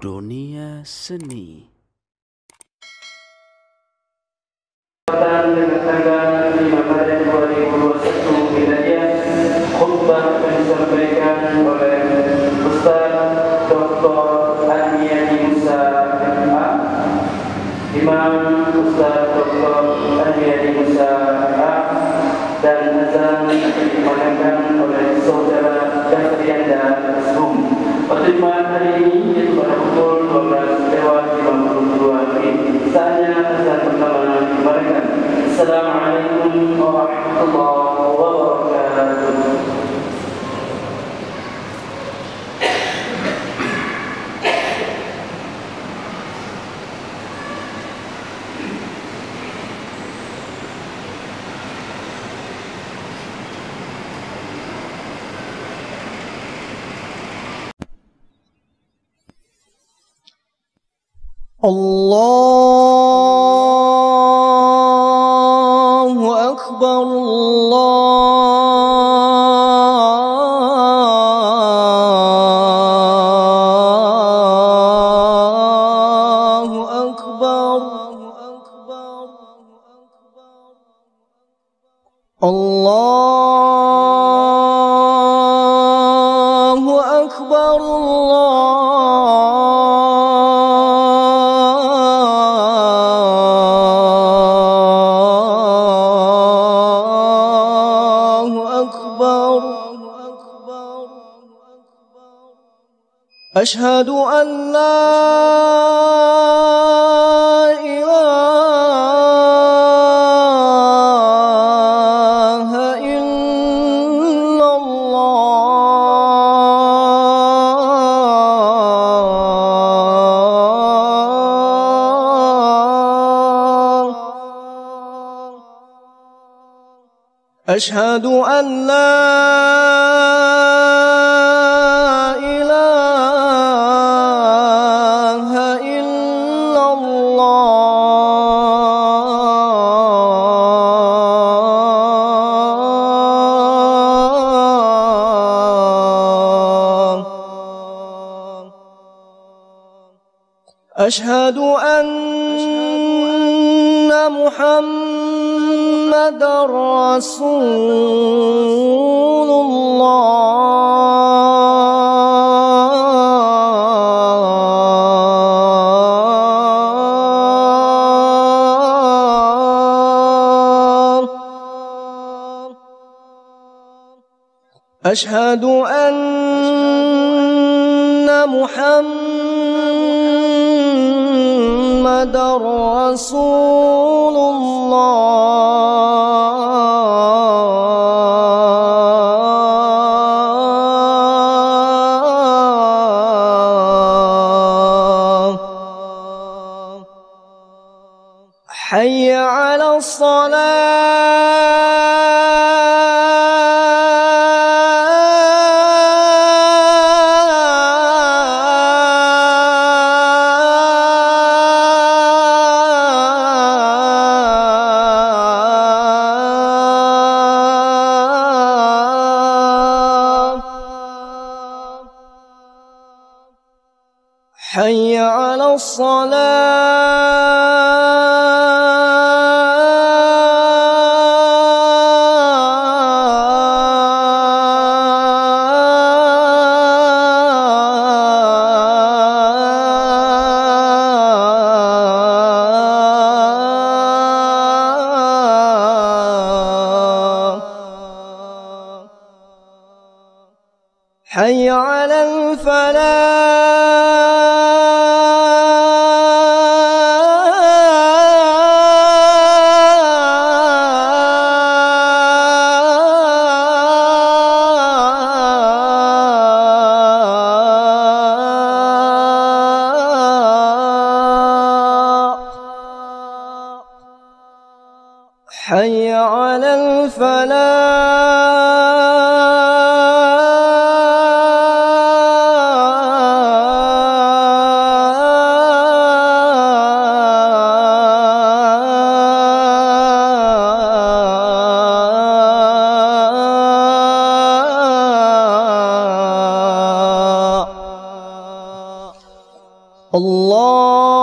Dunia Seni. Dengan tanggal 5 Maret 2021 Hijriah, khutbah akan disampaikan oleh Ustaz Dr. Aniadi Musa MA, Imam Ustaz Dr. Aniadi Musa MA, dan azan dimakamkan oleh saudara Dafrianda Asrum. Pertemuan hari ini yaitu pada pukul 12:52 WIB. Saatnya azan pertama dikumandangkan. Assalamualaikum warahmatullahi wabarakatuh. Allahu Akbar, Allahu Akbar, Allahu Akbar, أشهد أن لا إله إلا الله، أشهد أن لا أشهد أن محمدًا رسول الله، أشهد أن محمدًا رسول الله. حي على حي على حي على حي على الله